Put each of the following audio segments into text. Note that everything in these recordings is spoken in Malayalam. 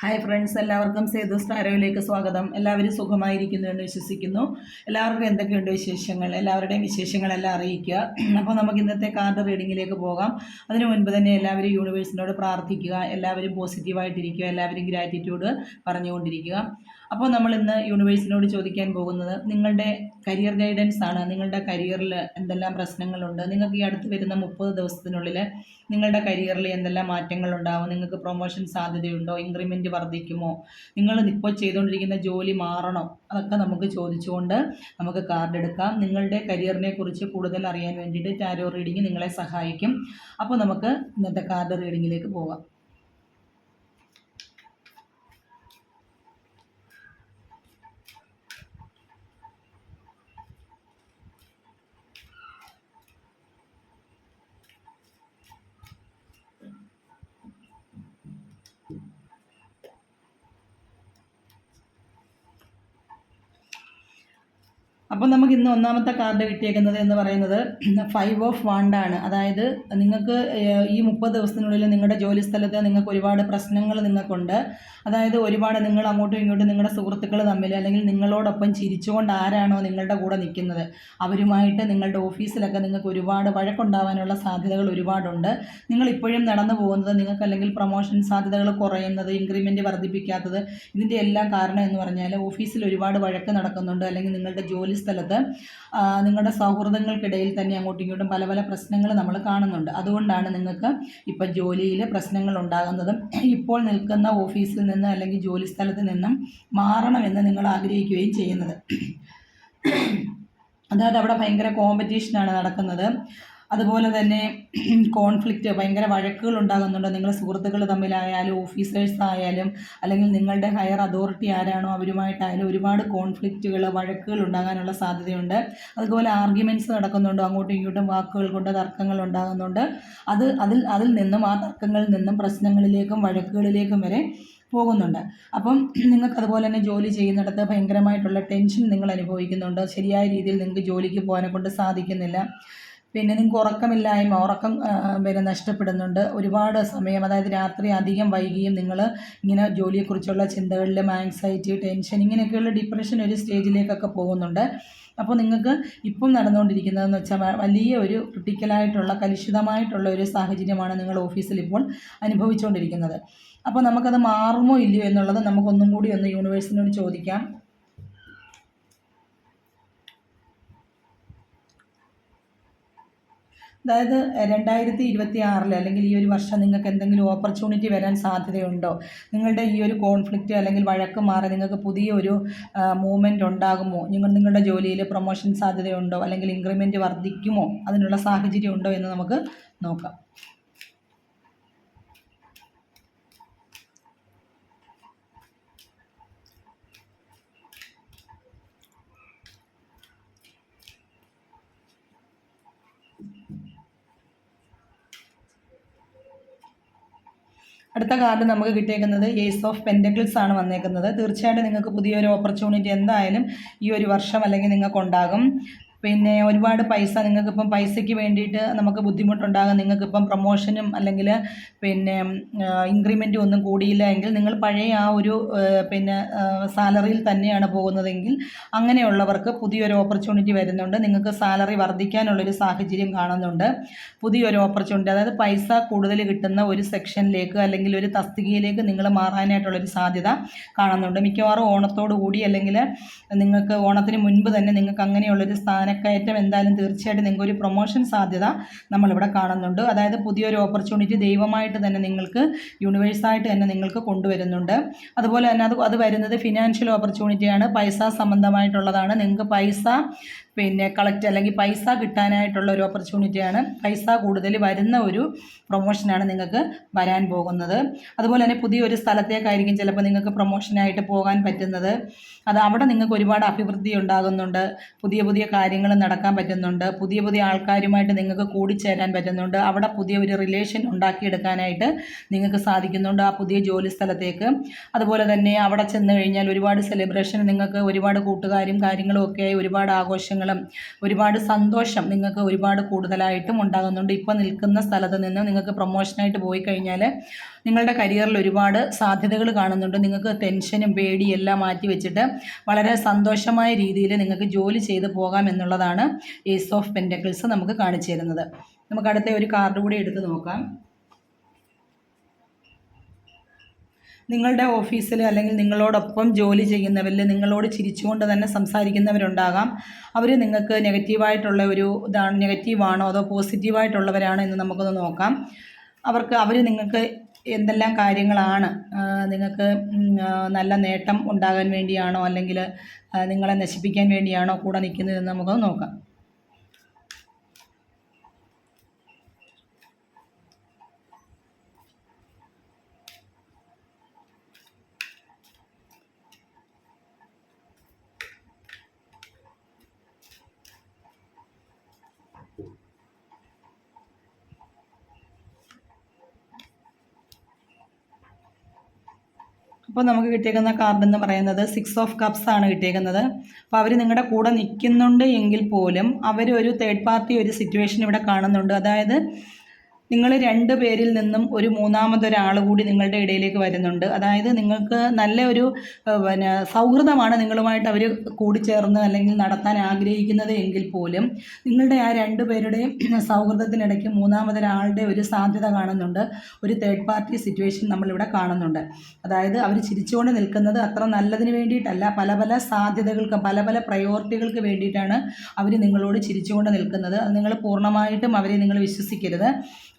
ഹായ് ഫ്രണ്ട്സ്, എല്ലാവർക്കും സേതു സ്റ്റാരോയിലേക്ക് സ്വാഗതം. എല്ലാവരും സുഖമായിരിക്കുന്നു എന്ന് വിശ്വസിക്കുന്നു. എല്ലാവർക്കും എന്തൊക്കെയുണ്ട് വിശേഷങ്ങൾ? എല്ലാവരുടെയും വിശേഷങ്ങളെല്ലാം അറിയിക്കുക. അപ്പോൾ നമുക്ക് ഇന്നത്തെ കാർഡ് റീഡിങ്ങിലേക്ക് പോകാം. അതിനു മുൻപ് തന്നെ എല്ലാവരും യൂണിവേഴ്സിനോട് പ്രാർത്ഥിക്കുക, എല്ലാവരും പോസിറ്റീവായിട്ടിരിക്കുക, എല്ലാവരും ഗ്രാറ്റിറ്റ്യൂഡ് പറഞ്ഞുകൊണ്ടിരിക്കുക. അപ്പോൾ നമ്മൾ ഇന്ന് യൂണിവേഴ്സിനോട് ചോദിക്കാൻ പോകുന്നത് നിങ്ങളുടെ കരിയർ ഗൈഡൻസ് ആണ്. നിങ്ങളുടെ കരിയറിൽ എന്തെല്ലാം പ്രശ്നങ്ങളുണ്ട്, നിങ്ങൾക്ക് ഈ അടുത്ത് വരുന്ന 30 ദിവസത്തിനുള്ളിൽ നിങ്ങളുടെ കരിയറിൽ എന്തെല്ലാം മാറ്റങ്ങളുണ്ടാവും, നിങ്ങൾക്ക് പ്രൊമോഷൻ സാധ്യതയുണ്ടോ, ഇൻക്രിമെൻറ്റ് വർദ്ധിക്കുമോ, നിങ്ങൾ ഇപ്പോൾ ചെയ്തുകൊണ്ടിരിക്കുന്ന ജോലി മാറണോ, അതൊക്കെ നമുക്ക് ചോദിച്ചുകൊണ്ട് നമുക്ക് കാർഡ് എടുക്കാം. നിങ്ങളുടെ കരിയറിനെ കുറിച്ച് കൂടുതൽ അറിയാൻ വേണ്ടിയിട്ട് ടാരോ റീഡിങ് നിങ്ങളെ സഹായിക്കും. അപ്പോൾ നമുക്ക് ഇന്നത്തെ കാർഡ് റീഡിങ്ങിലേക്ക് പോകാം. അപ്പോൾ നമുക്ക് ഇന്ന് ഒന്നാമത്തെ കാർഡ് കിട്ടിയേക്കുന്നത് എന്ന് പറയുന്നത് 5 ഓഫ് വാണ്ട് ആണ്. അതായത് നിങ്ങൾക്ക് ഈ 30 ദിവസത്തിനുള്ളിൽ നിങ്ങളുടെ ജോലി സ്ഥലത്ത് നിങ്ങൾക്ക് ഒരുപാട് പ്രശ്നങ്ങൾ നിങ്ങൾക്കുണ്ട്. അതായത് ഒരുപാട് നിങ്ങൾ അങ്ങോട്ടും ഇങ്ങോട്ടും നിങ്ങളുടെ സുഹൃത്തുക്കൾ തമ്മിൽ അല്ലെങ്കിൽ നിങ്ങളോടൊപ്പം ചിരിച്ചുകൊണ്ട് ആരാണോ നിങ്ങളുടെ കൂടെ നിൽക്കുന്നത് അവരുമായിട്ട് നിങ്ങളുടെ ഓഫീസിലൊക്കെ നിങ്ങൾക്ക് ഒരുപാട് വഴക്കുണ്ടാവാനുള്ള സാധ്യതകൾ ഒരുപാടുണ്ട്. നിങ്ങൾ ഇപ്പോഴും നടന്നു പോകുന്നത് നിങ്ങൾക്ക് അല്ലെങ്കിൽ പ്രൊമോഷൻ സാധ്യതകൾ കുറയുന്നത്, ഇൻക്രിമെൻറ്റ് വർദ്ധിപ്പിക്കാത്തത്, ഇതിൻ്റെ എല്ലാം കാരണം എന്ന് പറഞ്ഞാൽ ഓഫീസിൽ ഒരുപാട് വഴക്ക് നടക്കുന്നുണ്ട്. അല്ലെങ്കിൽ നിങ്ങളുടെ ജോലി സ്ഥലത്ത് നിങ്ങളുടെ സൗഹൃദങ്ങൾക്കിടയിൽ തന്നെ അങ്ങോട്ടും ഇങ്ങോട്ടും പല പല പ്രശ്നങ്ങൾ നമ്മൾ കാണുന്നുണ്ട്. അതുകൊണ്ടാണ് നിങ്ങൾക്ക് ഇപ്പം ജോലിയിൽ പ്രശ്നങ്ങൾ ഉണ്ടാകുന്നതും ഇപ്പോൾ നിൽക്കുന്ന ഓഫീസിൽ നിന്ന് അല്ലെങ്കിൽ ജോലി സ്ഥലത്ത് നിന്നും മാറണമെന്ന് നിങ്ങൾ ആഗ്രഹിക്കുകയും ചെയ്യുന്നത്. അതായത് അവിടെ ഭയങ്കര കോമ്പറ്റീഷനാണ് നടക്കുന്നത്. അതുപോലെ തന്നെ കോൺഫ്ലിക്റ്റ്, ഭയങ്കര വഴക്കുകൾ ഉണ്ടാകുന്നുണ്ട്. നിങ്ങൾ സുഹൃത്തുക്കൾ തമ്മിലായാലും ഓഫീസേഴ്സ് ആയാലും അല്ലെങ്കിൽ നിങ്ങളുടെ ഹയർ അതോറിറ്റി ആരാണോ അവരുമായിട്ടായാലും ഒരുപാട് കോൺഫ്ലിക്റ്റുകൾ, വഴക്കുകൾ ഉണ്ടാകാനുള്ള സാധ്യതയുണ്ട്. അതുപോലെ ആർഗ്യുമെൻറ്റ്സ് നടക്കുന്നുണ്ട്. അങ്ങോട്ടും ഇങ്ങോട്ടും വാക്കുകൾ കൊണ്ട് തർക്കങ്ങൾ ഉണ്ടാകുന്നുണ്ട്. അതിൽ നിന്നും ആ തർക്കങ്ങളിൽ നിന്നും പ്രശ്നങ്ങളിലേക്കും വഴക്കുകളിലേക്കും വരെ പോകുന്നുണ്ട്. അപ്പം നിങ്ങൾക്ക് അതുപോലെ തന്നെ ജോലി ചെയ്യുന്നിടത്ത് ഭയങ്കരമായിട്ടുള്ള ടെൻഷൻ നിങ്ങൾ അനുഭവിക്കുന്നുണ്ട്. ശരിയായ രീതിയിൽ നിങ്ങൾക്ക് ജോലിക്ക് പോകാനെ കൊണ്ട് സാധിക്കുന്നില്ല. പിന്നെ നിങ്ങൾക്ക് ഉറക്കം പിന്നെ നഷ്ടപ്പെടുന്നുണ്ട്. ഒരുപാട് സമയം, അതായത് രാത്രി അധികം വൈകിയും നിങ്ങൾ ഇങ്ങനെ ജോലിയെക്കുറിച്ചുള്ള ചിന്തകളിലും ആങ്സൈറ്റി, ടെൻഷൻ, ഇങ്ങനെയൊക്കെയുള്ള ഡിപ്രഷൻ ഒരു സ്റ്റേജിലേക്കൊക്കെ പോകുന്നുണ്ട്. അപ്പോൾ നിങ്ങൾക്ക് ഇപ്പം നടന്നുകൊണ്ടിരിക്കുന്നതെന്ന് വെച്ചാൽ വലിയ ഒരു ക്രിട്ടിക്കലായിട്ടുള്ള കലുഷിതമായിട്ടുള്ള ഒരു സാഹചര്യമാണ് നിങ്ങൾ ഓഫീസിൽ ഇപ്പോൾ അനുഭവിച്ചുകൊണ്ടിരിക്കുന്നത്. അപ്പോൾ നമുക്കത് മാറുമോ ഇല്ലയോ എന്നുള്ളത് നമുക്കൊന്നും കൂടി ഒന്ന് യൂണിവേഴ്സിനോട് ചോദിക്കാം. അതായത് 2026 അല്ലെങ്കിൽ ഈ ഒരു വർഷം നിങ്ങൾക്ക് എന്തെങ്കിലും ഓപ്പർച്യൂണിറ്റി വരാൻ സാധ്യതയുണ്ടോ? നിങ്ങളുടെ ഈ ഒരു കോൺഫ്ലിക്റ്റ് അല്ലെങ്കിൽ വഴക്ക് മാറി നിങ്ങൾക്ക് പുതിയൊരു മൂവ്മെൻറ്റ് ഉണ്ടാകുമോ? നിങ്ങളുടെ ജോലിയിൽ പ്രൊമോഷൻ സാധ്യതയുണ്ടോ? അല്ലെങ്കിൽ ഇൻക്രിമെൻറ്റ് വർദ്ധിക്കുമോ? അതിനുള്ള സാഹചര്യം ഉണ്ടോ എന്ന് നമുക്ക് നോക്കാം. അടുത്ത കാർഡ് നമുക്ക് കിട്ടിയേക്കുന്നത് ഏസ് ഓഫ് പെൻറ്റക്കിൾസ് ആണ് വന്നേക്കുന്നത്. തീർച്ചയായിട്ടും നിങ്ങൾക്ക് പുതിയൊരു ഓപ്പർച്യൂണിറ്റി എന്തായാലും ഈ ഒരു വർഷം അല്ലെങ്കിൽ നിങ്ങൾക്കുണ്ടാകും. പിന്നെ ഒരുപാട് പൈസ, നിങ്ങൾക്കിപ്പം പൈസയ്ക്ക് വേണ്ടിയിട്ട് നമുക്ക് ബുദ്ധിമുട്ടുണ്ടാകും. നിങ്ങൾക്കിപ്പം പ്രൊമോഷനും അല്ലെങ്കിൽ പിന്നെ ഇൻക്രിമെൻറ്റും ഒന്നും കൂടിയില്ല എങ്കിൽ നിങ്ങൾ പഴയ ആ ഒരു പിന്നെ സാലറിയിൽ തന്നെയാണ് പോകുന്നതെങ്കിൽ അങ്ങനെയുള്ളവർക്ക് പുതിയൊരു ഓപ്പർച്യൂണിറ്റി വരുന്നുണ്ട്. നിങ്ങൾക്ക് സാലറി വർദ്ധിക്കാനുള്ളൊരു സാഹചര്യം കാണുന്നുണ്ട്. പുതിയൊരു ഓപ്പർച്യൂണിറ്റി, അതായത് പൈസ കൂടുതൽ കിട്ടുന്ന ഒരു സെക്ഷനിലേക്ക് അല്ലെങ്കിൽ ഒരു തസ്തികയിലേക്ക് നിങ്ങൾ മാറാനായിട്ടുള്ളൊരു സാധ്യത കാണുന്നുണ്ട്. മിക്കവാറും ഓണത്തോടു കൂടി അല്ലെങ്കിൽ നിങ്ങൾക്ക് ഓണത്തിന് മുൻപ് തന്നെ നിങ്ങൾക്ക് അങ്ങനെയുള്ളൊരു സ്ഥാനക്കയറ്റം എന്തായാലും തീർച്ചയായിട്ടും നിങ്ങൾക്ക് ഒരു പ്രൊമോഷൻ സാധ്യത നമ്മളിവിടെ കാണുന്നുണ്ട്. അതായത് പുതിയൊരു ഓപ്പർച്യൂണിറ്റി ദൈവമായിട്ട് തന്നെ നിങ്ങൾക്ക്, യൂണിവേഴ്സായിട്ട് തന്നെ നിങ്ങൾക്ക് കൊണ്ടുവരുന്നുണ്ട്. അതുപോലെ തന്നെ അത് വരുന്നത് ഫിനാൻഷ്യൽ ഓപ്പർച്യൂണിറ്റിയാണ്, പൈസ സംബന്ധമായിട്ടുള്ളതാണ്. നിങ്ങൾക്ക് പൈസ പിന്നെ കളക്ട് അല്ലെങ്കിൽ പൈസ കിട്ടാനായിട്ടുള്ള ഒരു ഓപ്പർച്യൂണിറ്റിയാണ്. പൈസ കൂടുതൽ വരുന്ന ഒരു പ്രൊമോഷനാണ് നിങ്ങൾക്ക് വരാൻ പോകുന്നത്. അതുപോലെ തന്നെ പുതിയൊരു സ്ഥലത്തേക്കായിരിക്കും ചിലപ്പോൾ നിങ്ങൾക്ക് പ്രൊമോഷനായിട്ട് പോകാൻ പറ്റുന്നത്. അത് അവിടെ നിങ്ങൾക്ക് ഒരുപാട് അഭിവൃദ്ധി ഉണ്ടാകുന്നുണ്ട്. പുതിയ പുതിയ കാര്യങ്ങൾ നടക്കാൻ പറ്റുന്നുണ്ട്. പുതിയ പുതിയ ആൾക്കാരുമായിട്ട് നിങ്ങൾക്ക് കൂടിച്ചേരാൻ പറ്റുന്നുണ്ട്. അവിടെ പുതിയ ഒരു റിലേഷൻ ഉണ്ടാക്കിയെടുക്കാനായിട്ട് നിങ്ങൾക്ക് സാധിക്കുന്നുണ്ട് ആ പുതിയ ജോലി സ്ഥലത്തേക്ക്. അതുപോലെ തന്നെ അവിടെ ചെന്ന് കഴിഞ്ഞാൽ ഒരുപാട് സെലിബ്രേഷൻ, നിങ്ങൾക്ക് ഒരുപാട് കൂട്ടുകാരും കാര്യങ്ങളും ഒക്കെ ഒരുപാട് ആഘോഷങ്ങൾ കാര്യങ്ങളും ഒരുപാട് സന്തോഷം നിങ്ങൾക്ക് ഒരുപാട് കൂടുതലായിട്ടും ഉണ്ടാകുന്നുണ്ട്. ഇപ്പോൾ നിൽക്കുന്ന സ്ഥലത്ത് നിന്ന് നിങ്ങൾക്ക് പ്രൊമോഷനായിട്ട് പോയി കഴിഞ്ഞാൽ നിങ്ങളുടെ കരിയറിൽ ഒരുപാട് സാധ്യതകൾ കാണുന്നുണ്ട്. നിങ്ങൾക്ക് ടെൻഷനും പേടിയും എല്ലാം മാറ്റി വെച്ചിട്ട് വളരെ സന്തോഷമായ രീതിയിൽ നിങ്ങൾക്ക് ജോലി ചെയ്ത് പോകാം എന്നുള്ളതാണ് ഏസ് ഓഫ് പെൻറ്റക്കിൾസ് നമുക്ക് കാണിച്ചു തരുന്നത്. നമുക്ക് അടുത്ത ഒരു കാർഡ് കൂടി എടുത്ത് നോക്കാം. നിങ്ങളുടെ ഓഫീസിൽ അല്ലെങ്കിൽ നിങ്ങളോടൊപ്പം ജോലി ചെയ്യുന്നവരിൽ നിങ്ങളോട് ചിരിച്ചുകൊണ്ട് തന്നെ സംസാരിക്കുന്നവരുണ്ടാകാം. അവർ നിങ്ങൾക്ക് നെഗറ്റീവായിട്ടുള്ള ഒരു ഇതാണ്, നെഗറ്റീവാണോ അതോ പോസിറ്റീവായിട്ടുള്ളവരാണോ എന്ന് നമുക്കൊന്ന് നോക്കാം. അവർ നിങ്ങൾക്ക് എന്തെല്ലാം കാര്യങ്ങളാണ് നിങ്ങൾക്ക് നല്ല നേട്ടം ഉണ്ടാകാൻ വേണ്ടിയാണോ അല്ലെങ്കിൽ നിങ്ങളെ നശിപ്പിക്കാൻ വേണ്ടിയാണോ കൂടെ നിൽക്കുന്നതെന്ന് നമുക്കൊന്ന് നോക്കാം. അപ്പോൾ നമുക്ക് കിട്ടിയേക്കുന്ന കാർഡ് എന്ന് പറയുന്നത് 6 ഓഫ് കപ്സ് ആണ് കിട്ടിയേക്കുന്നത്. അപ്പോൾ അവർ നിങ്ങളുടെ കൂടെ നിൽക്കുന്നുണ്ട് എങ്കിൽ പോലും അവർ ഒരു തേർഡ് പാർട്ടി ഒരു സിറ്റുവേഷൻ ഇവിടെ കാണുന്നുണ്ട്. അതായത് നിങ്ങൾ 2 പേരിൽ നിന്നും ഒരു മൂന്നാമതൊരാൾ കൂടി നിങ്ങളുടെ ഇടയിലേക്ക് വരുന്നുണ്ട്. അതായത് നിങ്ങൾക്ക് നല്ല ഒരു സൗഹൃദമാണ് നിങ്ങളുമായിട്ട് അവർ കൂടിച്ചേർന്ന് അല്ലെങ്കിൽ നടത്താൻ ആഗ്രഹിക്കുന്നത് എങ്കിൽ പോലും നിങ്ങളുടെ ആ 2 പേരുടെയും സൗഹൃദത്തിനിടയ്ക്ക് മൂന്നാമതൊരാളുടെ ഒരു സാധ്യത കാണുന്നുണ്ട്. ഒരു തേർഡ് പാർട്ടി സിറ്റുവേഷൻ നമ്മളിവിടെ കാണുന്നുണ്ട്. അതായത് അവർ ചിരിച്ചുകൊണ്ട് നിൽക്കുന്നത് അത്ര നല്ലതിന് വേണ്ടിയിട്ടല്ല, പല പല സാധ്യതകൾക്ക് പല പല പ്രയോറിറ്റികൾക്ക് വേണ്ടിയിട്ടാണ് അവർ നിങ്ങളോട് ചിരിച്ചുകൊണ്ട് നിൽക്കുന്നത്. അത് നിങ്ങൾ പൂർണ്ണമായിട്ടും അവരെ നിങ്ങൾ വിശ്വസിക്കരുത്.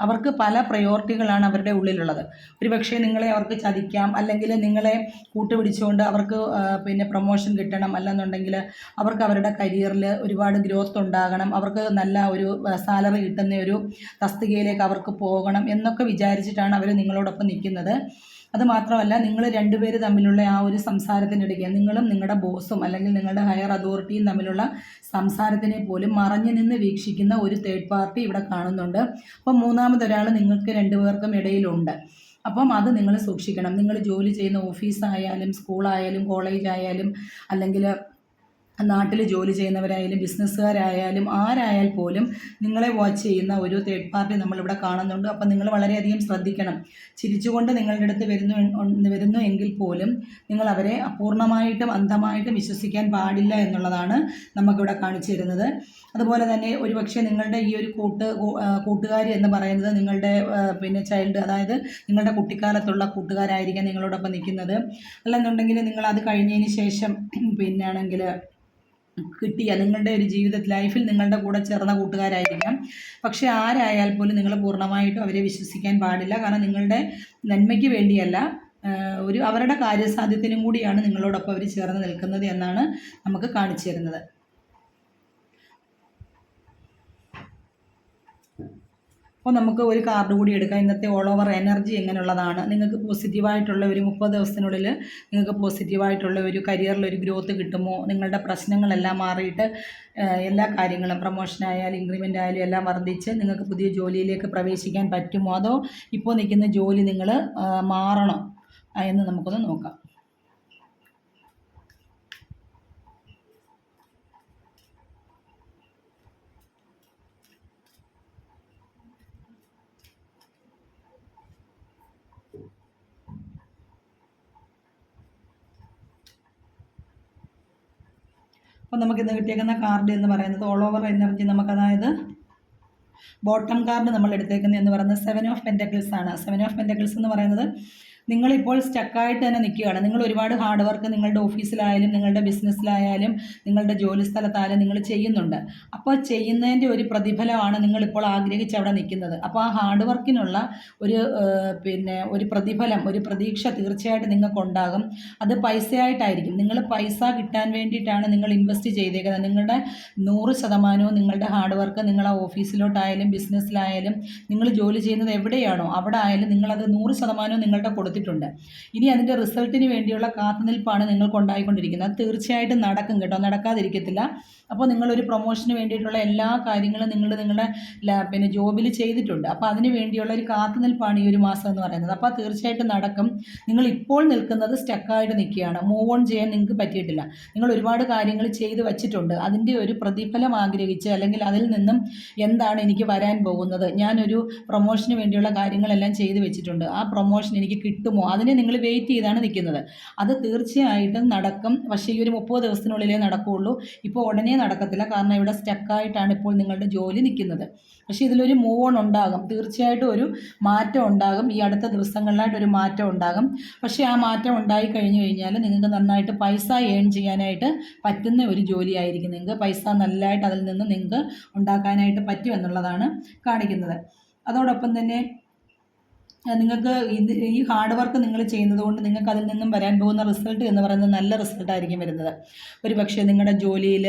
അവർക്ക് പല പ്രയോറിറ്റികളാണ് അവരുടെ ഉള്ളിലുള്ളത്. ഒരുപക്ഷെ നിങ്ങളെ അവർക്ക് ചതിക്കാം, അല്ലെങ്കിൽ നിങ്ങളെ കൂട്ടുപിടിച്ചുകൊണ്ട് അവർക്ക് പ്രൊമോഷൻ കിട്ടണം, അല്ലെന്നുണ്ടെങ്കിൽ അവർക്ക് അവരുടെ കരിയറിൽ ഒരുപാട് ഗ്രോത്ത് ഉണ്ടാകണം, അവർക്ക് നല്ല ഒരു സാലറി കിട്ടുന്ന ഒരു തസ്തികയിലേക്ക് അവർക്ക് പോകണം എന്നൊക്കെ വിചാരിച്ചിട്ടാണ് അവർ നിങ്ങളോടൊപ്പം നിൽക്കുന്നത്. അതുമാത്രമല്ല, നിങ്ങൾ 2 പേര് തമ്മിലുള്ള ആ ഒരു സംസാരത്തിനിടയ്ക്ക് നിങ്ങളും നിങ്ങളുടെ ബോസും അല്ലെങ്കിൽ നിങ്ങളുടെ ഹയർ അതോറിറ്റിയും തമ്മിലുള്ള സംസാരത്തിനെ പോലും മറഞ്ഞു നിന്ന് വീക്ഷിക്കുന്ന ഒരു തേർഡ് പാർട്ടി ഇവിടെ കാണുന്നുണ്ട്. അപ്പം മൂന്നാമതൊരാൾ നിങ്ങൾക്ക് 2 പേർക്കും ഇടയിലുണ്ട്. അപ്പം അത് നിങ്ങൾ സൂക്ഷിക്കണം. നിങ്ങൾ ജോലി ചെയ്യുന്ന ഓഫീസായാലും സ്കൂളായാലും കോളേജായാലും അല്ലെങ്കിൽ നാട്ടിൽ ജോലി ചെയ്യുന്നവരായാലും ബിസിനസ്സുകാരായാലും ആരായാൽ പോലും നിങ്ങളെ വാച്ച് ചെയ്യുന്ന ഒരു തേർഡ് പാർട്ടി നമ്മളിവിടെ കാണുന്നുണ്ട്. അപ്പം നിങ്ങൾ വളരെയധികം ശ്രദ്ധിക്കണം. ചിരിച്ചുകൊണ്ട് നിങ്ങളുടെ അടുത്ത് വരുന്നു എങ്കിൽ പോലും നിങ്ങൾ അവരെ പൂർണ്ണമായിട്ടും അന്ധമായിട്ടും വിശ്വസിക്കാൻ പാടില്ല എന്നുള്ളതാണ് നമുക്കിവിടെ കാണിച്ചു തരുന്നത്. അതുപോലെ തന്നെ ഒരുപക്ഷെ നിങ്ങളുടെ ഈ ഒരു കൂട്ടുകാരി എന്ന് പറയുന്നത് നിങ്ങളുടെ ചൈൽഡ്, അതായത് നിങ്ങളുടെ കുട്ടിക്കാലത്തുള്ള കൂട്ടുകാരായിരിക്കാം നിങ്ങളോടൊപ്പം നിൽക്കുന്നത്. അല്ലെന്നുണ്ടെങ്കിൽ നിങ്ങൾ അത് കഴിഞ്ഞതിന് ശേഷം ആണെങ്കിൽ കിട്ടിയ നിങ്ങളുടെ ഒരു ലൈഫിൽ നിങ്ങളുടെ കൂടെ ചേർന്ന കൂട്ടുകാരായിരിക്കാം. പക്ഷേ ആരായാൽ പോലും നിങ്ങൾ പൂർണ്ണമായിട്ടും അവരെ വിശ്വസിക്കാൻ പാടില്ല. കാരണം നിങ്ങളുടെ നന്മയ്ക്ക് വേണ്ടിയല്ല, അവരുടെ കാര്യസാധ്യത്തിനും കൂടിയാണ് നിങ്ങളോടൊപ്പം അവർ ചേർന്ന് നിൽക്കുന്നത് എന്നാണ് നമുക്ക് കാണിച്ചു തരുന്നത്. അപ്പോൾ നമുക്ക് ഒരു കാർഡ് കൂടി എടുക്കാം. ഇന്നത്തെ ഓൾ ഓവർ എനർജി എങ്ങനെയുള്ളതാണ്, നിങ്ങൾക്ക് പോസിറ്റീവായിട്ടുള്ള ഒരു 30 ദിവസത്തിനുള്ളിൽ നിങ്ങൾക്ക് പോസിറ്റീവായിട്ടുള്ള ഒരു കരിയറിൽ ഒരു ഗ്രോത്ത് കിട്ടുമോ, നിങ്ങളുടെ പ്രശ്നങ്ങളെല്ലാം മാറിയിട്ട് എല്ലാ കാര്യങ്ങളും പ്രൊമോഷനായാലും ഇൻക്രിമെൻ്റ് ആയാലും എല്ലാം വർദ്ധിച്ച് നിങ്ങൾക്ക് പുതിയ ജോലിയിലേക്ക് പ്രവേശിക്കാൻ പറ്റുമോ, അതോ ഇപ്പോൾ നിൽക്കുന്ന ജോലി നിങ്ങൾ മാറണോ എന്ന് നമുക്കൊന്ന് നോക്കാം. അപ്പോൾ നമുക്കിന്ന് കിട്ടിയേക്കുന്ന കാർഡ് എന്ന് പറയുന്നത് ഓൾ ഓവർ എനർജി. അതായത് ബോട്ടം കാർഡ് നമ്മൾ എടുത്തേക്കുന്നത് എന്ന് പറയുന്നത് 7 ഓഫ് പെൻറ്റക്കിൾസ് ആണ്. 7 ഓഫ് പെൻറ്റക്കിൾസ് എന്ന് പറയുന്നത് നിങ്ങളിപ്പോൾ സ്റ്റക്കായിട്ട് തന്നെ നിൽക്കുകയാണ്. നിങ്ങൾ ഒരുപാട് ഹാർഡ് വർക്ക് നിങ്ങളുടെ ഓഫീസിലായാലും നിങ്ങളുടെ ബിസിനസ്സിലായാലും നിങ്ങളുടെ ജോലി സ്ഥലത്തായാലും നിങ്ങൾ ചെയ്യുന്നുണ്ട്. അപ്പോൾ ചെയ്യുന്നതിൻ്റെ ഒരു പ്രതിഫലമാണ് നിങ്ങളിപ്പോൾ ആഗ്രഹിച്ച് അവിടെ നിൽക്കുന്നത്. അപ്പോൾ ആ ഹാർഡ് വർക്കിനുള്ള ഒരു പ്രതിഫലം, ഒരു പ്രതീക്ഷ തീർച്ചയായിട്ടും നിങ്ങൾക്കുണ്ടാകും. അത് പൈസയായിട്ടായിരിക്കും. നിങ്ങൾ പൈസ കിട്ടാൻ വേണ്ടിയിട്ടാണ് നിങ്ങൾ ഇൻവെസ്റ്റ് ചെയ്തേക്കുന്നത്. നിങ്ങളുടെ 100% നിങ്ങളുടെ ഹാർഡ് വർക്ക് നിങ്ങൾ ആ ഓഫീസിലോട്ടായാലും ബിസിനസ്സിലായാലും നിങ്ങൾ ജോലി ചെയ്യുന്നത് എവിടെയാണോ അവിടെ ആയാലും നിങ്ങളത് 100% നിങ്ങളുടെ കൊടുത്തിട്ടുണ്ട്. കൊടുത്തിട്ടുണ്ട്. ഇനി അതിൻ്റെ റിസൾട്ടിന് വേണ്ടിയുള്ള കാത്തുനിൽപ്പാണ് നിങ്ങൾക്ക് ഉണ്ടായിക്കൊണ്ടിരിക്കുന്നത്. അത് തീർച്ചയായിട്ടും നടക്കും കേട്ടോ, നടക്കാതിരിക്കത്തില്ല. അപ്പോൾ നിങ്ങളൊരു പ്രൊമോഷന് വേണ്ടിയിട്ടുള്ള എല്ലാ കാര്യങ്ങളും നിങ്ങളുടെ ജോബിൽ ചെയ്തിട്ടുണ്ട്. അപ്പോൾ അതിന് വേണ്ടിയുള്ള ഒരു കാത്തുനിൽപ്പാണ് ഈ ഒരു മാസം എന്ന് പറയുന്നത്. അപ്പോൾ തീർച്ചയായിട്ടും നടക്കും. നിങ്ങൾ ഇപ്പോൾ നിൽക്കുന്നത് സ്റ്റക്കായിട്ട് നിൽക്കുകയാണ്, മൂവ് ഓൺ ചെയ്യാൻ നിങ്ങൾക്ക് പറ്റിയിട്ടില്ല. നിങ്ങൾ ഒരുപാട് കാര്യങ്ങൾ ചെയ്ത് വച്ചിട്ടുണ്ട്. അതിൻ്റെ ഒരു പ്രതിഫലം ആഗ്രഹിച്ച്, അല്ലെങ്കിൽ അതിൽ നിന്നും എന്താണ് എനിക്ക് വരാൻ പോകുന്നത്, ഞാനൊരു പ്രൊമോഷന് വേണ്ടിയുള്ള കാര്യങ്ങളെല്ലാം ചെയ്ത് വെച്ചിട്ടുണ്ട്, ആ പ്രൊമോഷൻ എനിക്ക് കിട്ടുമോ, അതിനെ നിങ്ങൾ വെയിറ്റ് ചെയ്താണ് നിൽക്കുന്നത്. അത് തീർച്ചയായിട്ടും നടക്കും. പക്ഷേ ഈ ഒരു 30 ദിവസത്തിനുള്ളിലേ നടക്കുകയുള്ളൂ. ഇപ്പോൾ ഉടനെ നടക്കത്തില്ല. കാരണം ഇവിടെ സ്റ്റക്കായിട്ടാണ് ഇപ്പോൾ നിങ്ങളുടെ ജോലി നിൽക്കുന്നത്. പക്ഷേ ഇതിലൊരു മൂവ് ഓൺ ഉണ്ടാകും. തീർച്ചയായിട്ടും ഒരു മാറ്റം ഉണ്ടാകും. ഈ അടുത്ത ദിവസങ്ങളിലായിട്ട് ഒരു മാറ്റം ഉണ്ടാകും. പക്ഷേ ആ മാറ്റം ഉണ്ടായി കഴിഞ്ഞു കഴിഞ്ഞാൽ നിങ്ങൾക്ക് നന്നായിട്ട് പൈസ ഏൺ ചെയ്യാനായിട്ട് പറ്റുന്ന ഒരു ജോലിയായിരിക്കും. നിങ്ങൾക്ക് പൈസ നല്ലതായിട്ട് അതിൽ നിന്ന് നിങ്ങൾക്ക് ഉണ്ടാക്കാനായിട്ട് പറ്റും എന്നുള്ളതാണ് കാണിക്കുന്നത്. അതോടൊപ്പം തന്നെ നിങ്ങൾക്ക് ഈ ഹാർഡ് വർക്ക് നിങ്ങൾ ചെയ്യുന്നത് കൊണ്ട് നിങ്ങൾക്ക് അതിൽ നിന്നും വരാൻ പോകുന്ന റിസൾട്ട് എന്ന് പറയുന്നത് നല്ല റിസൾട്ടായിരിക്കും വരുന്നത്. ഒരുപക്ഷെ നിങ്ങളുടെ ജോലിയിൽ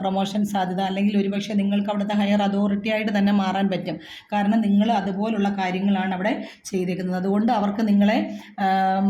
പ്രൊമോഷൻ സാധ്യത, അല്ലെങ്കിൽ ഒരുപക്ഷെ നിങ്ങൾക്ക് അവിടുത്തെ ഹയർ അതോറിറ്റി ആയിട്ട് തന്നെ മാറാൻ പറ്റും. കാരണം നിങ്ങൾ അതുപോലുള്ള കാര്യങ്ങളാണ് അവിടെ ചെയ്തേക്കുന്നത്. അതുകൊണ്ട് അവർക്ക് നിങ്ങളെ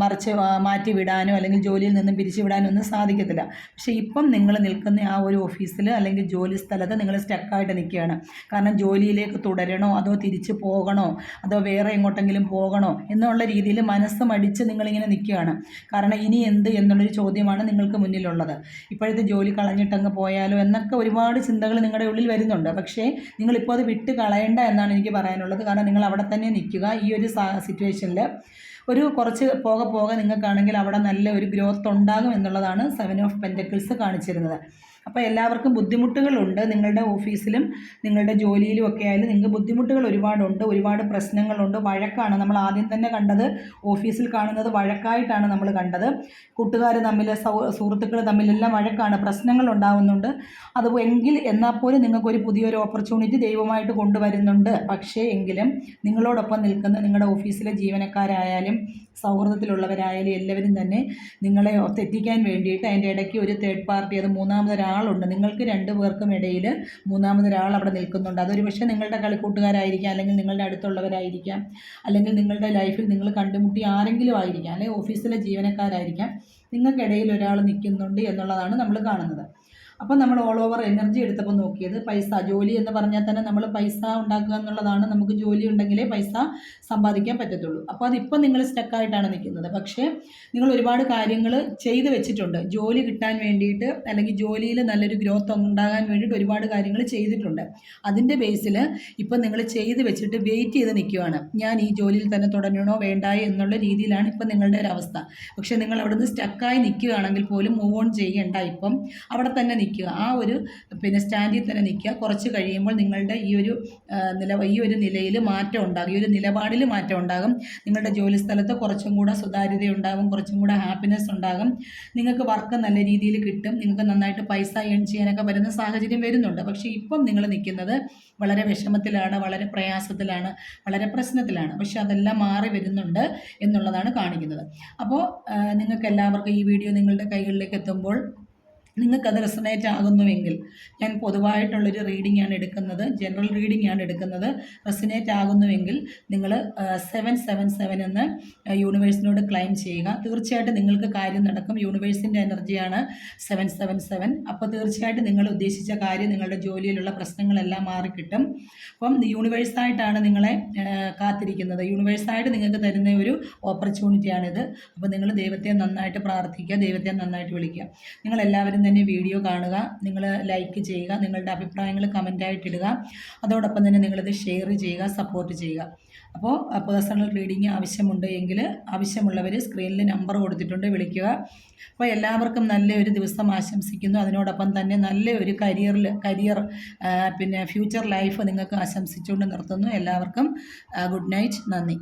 മറിച്ച് മാറ്റി വിടാനോ അല്ലെങ്കിൽ ജോലിയിൽ നിന്നും പിരിച്ചു വിടാനോ ഒന്നും സാധിക്കത്തില്ല. പക്ഷേ ഇപ്പം നിങ്ങൾ നിൽക്കുന്ന ആ ഒരു ഓഫീസിൽ അല്ലെങ്കിൽ ജോലി സ്ഥലത്ത് നിങ്ങൾ സ്റ്റക്കായിട്ട് നിൽക്കുകയാണ്. കാരണം ജോലിയിലേക്ക് തുടരണോ അതോ തിരിച്ചു പോകണോ അതോ വേറെ എങ്ങോട്ടെങ്കിലും പോകണോ എന്നുള്ള രീതിയിൽ മനസ്സ് മടിച്ച് നിങ്ങളിങ്ങനെ നിൽക്കുകയാണ്. കാരണം ഇനി എന്ത് എന്നുള്ളൊരു ചോദ്യമാണ് നിങ്ങൾക്ക് മുന്നിലുള്ളത്. ഇപ്പോഴത്തെ ജോലി കളഞ്ഞിട്ടങ്ങ് പോയാലോ എന്നൊക്കെ ഒരുപാട് ചിന്തകൾ നിങ്ങളുടെ ഉള്ളിൽ വരുന്നുണ്ട്. പക്ഷേ നിങ്ങളിപ്പോൾ അത് വിട്ട് കളയണ്ട എന്നാണ് എനിക്ക് പറയാനുള്ളത്. കാരണം നിങ്ങൾ അവിടെ തന്നെ നിൽക്കുക. ഈ ഒരു സിറ്റുവേഷനിൽ കുറച്ച് പോകെ നിങ്ങൾക്കാണെങ്കിൽ അവിടെ നല്ല ഒരു ഗ്രോത്ത് ഉണ്ടാകും എന്നുള്ളതാണ് 7 ഓഫ് പെൻറ്റക്കിൾസ് കാണിച്ചിരുന്നത്. അപ്പോൾ എല്ലാവർക്കും ബുദ്ധിമുട്ടുകളുണ്ട്. നിങ്ങളുടെ ഓഫീസിലും നിങ്ങളുടെ ജോലിയിലും ഒക്കെ ആയാലും നിങ്ങൾക്ക് ബുദ്ധിമുട്ടുകൾ ഒരുപാടുണ്ട്, ഒരുപാട് പ്രശ്നങ്ങളുണ്ട്. വഴക്കാണ് നമ്മൾ ആദ്യം തന്നെ കണ്ടത്. ഓഫീസിൽ കാണുന്നത് വഴക്കായിട്ടാണ് നമ്മൾ കണ്ടത്. കൂട്ടുകാർ തമ്മിൽ, സുഹൃത്തുക്കൾ തമ്മിലെല്ലാം വഴക്കാണ്, പ്രശ്നങ്ങൾ ഉണ്ടാകുന്നുണ്ട്. അത് എന്നാൽ പോലും നിങ്ങൾക്കൊരു പുതിയൊരു ഓപ്പർച്യൂണിറ്റി ദൈവമായിട്ട് കൊണ്ടുവരുന്നുണ്ട്. പക്ഷേ എങ്കിലും നിങ്ങളോടൊപ്പം നിൽക്കുന്ന നിങ്ങളുടെ ഓഫീസിലെ ജീവനക്കാരായാലും സൗഹൃദത്തിലുള്ളവരായാലും എല്ലാവരും തന്നെ നിങ്ങളെ തെറ്റിക്കാൻ വേണ്ടിയിട്ട് അതിൻ്റെ ഇടയ്ക്ക് ഒരു തേർഡ് പാർട്ടി, അത് മൂന്നാമതൊരാളുണ്ട്. നിങ്ങൾക്ക് 2 പേർക്കും ഇടയിൽ മൂന്നാമതൊരാൾ അവിടെ നിൽക്കുന്നുണ്ട്. അതൊരു പക്ഷേ നിങ്ങളുടെ കളിക്കൂട്ടുകാരായിരിക്കാം, അല്ലെങ്കിൽ നിങ്ങളുടെ അടുത്തുള്ളവരായിരിക്കാം, അല്ലെങ്കിൽ നിങ്ങളുടെ ലൈഫിൽ നിങ്ങൾ കണ്ടുമുട്ടി ആരെങ്കിലും ആയിരിക്കാം, അല്ലെങ്കിൽ ഓഫീസിലെ ജീവനക്കാരായിരിക്കാം. നിങ്ങൾക്കിടയിൽ ഒരാൾ നിൽക്കുന്നുണ്ട് എന്നുള്ളതാണ് നമ്മൾ കാണുന്നത്. അപ്പോൾ നമ്മൾ ഓൾ ഓവർ എനർജി എടുത്തപ്പോൾ നോക്കിയത് പൈസ, ജോലി എന്ന് പറഞ്ഞാൽ തന്നെ നമ്മൾ പൈസ ഉണ്ടാക്കുക എന്നുള്ളതാണ്. നമുക്ക് ജോലി ഉണ്ടെങ്കിലേ പൈസ സമ്പാദിക്കാൻ പറ്റത്തുള്ളൂ. അപ്പോൾ അതിപ്പോൾ നിങ്ങൾ സ്റ്റക്കായിട്ടാണ് നിൽക്കുന്നത്. പക്ഷേ നിങ്ങൾ ഒരുപാട് കാര്യങ്ങൾ ചെയ്ത് വെച്ചിട്ടുണ്ട്. ജോലി കിട്ടാൻ വേണ്ടിയിട്ട്, അല്ലെങ്കിൽ ജോലിയിൽ നല്ലൊരു ഗ്രോത്ത് ഉണ്ടാകാൻ വേണ്ടിയിട്ട് ഒരുപാട് കാര്യങ്ങൾ ചെയ്തിട്ടുണ്ട്. അതിൻ്റെ ബേസിൽ ഇപ്പം നിങ്ങൾ ചെയ്ത് വെച്ചിട്ട് വെയിറ്റ് ചെയ്ത് നിൽക്കുകയാണ്. ഞാൻ ഈ ജോലിയിൽ തന്നെ തുടരണോ വേണ്ടായോ എന്നുള്ള രീതിയിലാണ് ഇപ്പം നിങ്ങളുടെ ഒരു അവസ്ഥ. പക്ഷേ നിങ്ങൾ അവിടെ നിന്ന് സ്റ്റക്കായി നിൽക്കുകയാണെങ്കിൽ പോലും മൂവ് ഓൺ ചെയ്യേണ്ട. ഇപ്പം അവിടെ തന്നെ നിൽക്കുക. ആ ഒരു സ്റ്റാൻഡിൽ തന്നെ നിൽക്കുക. കുറച്ച് കഴിയുമ്പോൾ നിങ്ങളുടെ ഈ ഒരു നിലയിൽ മാറ്റം ഉണ്ടാകും, ഈ ഒരു നിലപാടിൽ മാറ്റം ഉണ്ടാകും. നിങ്ങളുടെ ജോലി സ്ഥലത്ത് കുറച്ചും കൂടെ സുതാര്യതയുണ്ടാകും, കുറച്ചും കൂടെ ഹാപ്പിനെസ് ഉണ്ടാകും. നിങ്ങൾക്ക് വർക്ക് നല്ല രീതിയിൽ കിട്ടും. നിങ്ങൾക്ക് നന്നായിട്ട് പൈസ ഏൺ ചെയ്യാനൊക്കെ വരുന്ന സാഹചര്യം വരുന്നുണ്ട്. പക്ഷേ ഇപ്പം നിങ്ങൾ നിൽക്കുന്നത് വളരെ വിഷമത്തിലാണ്, വളരെ പ്രയാസത്തിലാണ്, വളരെ പ്രശ്നത്തിലാണ്. പക്ഷെ അതെല്ലാം മാറി വരുന്നുണ്ട് എന്നുള്ളതാണ് കാണിക്കുന്നത്. അപ്പോൾ നിങ്ങൾക്ക് എല്ലാവർക്കും ഈ വീഡിയോ നിങ്ങളുടെ കൈകളിലേക്ക് എത്തുമ്പോൾ നിങ്ങൾക്കത് റെസൊണേറ്റ് ആകുന്നുവെങ്കിൽ, ഞാൻ പൊതുവായിട്ടുള്ളൊരു റീഡിംഗ് ആണ് എടുക്കുന്നത്, ജനറൽ റീഡിംഗ് ആണ് എടുക്കുന്നത്. റെസൊണേറ്റ് ആകുന്നുവെങ്കിൽ നിങ്ങൾ 777 എന്ന് യൂണിവേഴ്സിനോട് ക്ലെയിം ചെയ്യുക. തീർച്ചയായിട്ടും നിങ്ങൾക്ക് കാര്യം നടക്കും. യൂണിവേഴ്സിൻ്റെ എനർജിയാണ് 777. അപ്പോൾ തീർച്ചയായിട്ടും നിങ്ങൾ ഉദ്ദേശിച്ച കാര്യം, നിങ്ങളുടെ ജോലിയിലുള്ള പ്രശ്നങ്ങളെല്ലാം മാറിക്കിട്ടും. അപ്പം യൂണിവേഴ്സായിട്ടാണ് നിങ്ങളെ കാത്തിരിക്കുന്നത്. യൂണിവേഴ്സായിട്ട് നിങ്ങൾക്ക് തരുന്ന ഒരു ഓപ്പർച്യൂണിറ്റിയാണിത്. അപ്പോൾ നിങ്ങൾ ദൈവത്തെ നന്നായിട്ട് പ്രാർത്ഥിക്കുക, ദൈവത്തെ നന്നായിട്ട് വിളിക്കുക. നിങ്ങളെല്ലാവരും തന്നെ വീഡിയോ കാണുക, നിങ്ങൾ ലൈക്ക് ചെയ്യുക, നിങ്ങളുടെ അഭിപ്രായങ്ങൾ കമൻറ്റായിട്ടിടുക. അതോടൊപ്പം തന്നെ നിങ്ങളിത് ഷെയർ ചെയ്യുക, സപ്പോർട്ട് ചെയ്യുക. അപ്പോൾ പേഴ്സണൽ റീഡിങ് ആവശ്യമുണ്ട് എങ്കിൽ ആവശ്യമുള്ളവർ സ്ക്രീനിൽ നമ്പർ കൊടുത്തിട്ടുണ്ട്, വിളിക്കുക. അപ്പോൾ എല്ലാവർക്കും നല്ലൊരു ദിവസം ആശംസിക്കുന്നു. അതിനോടൊപ്പം തന്നെ നല്ലൊരു കരിയർ ഫ്യൂച്ചർ ലൈഫ് നിങ്ങൾക്ക് ആശംസിച്ചുകൊണ്ട് നിർത്തുന്നു. എല്ലാവർക്കും ഗുഡ് നൈറ്റ്, നന്ദി.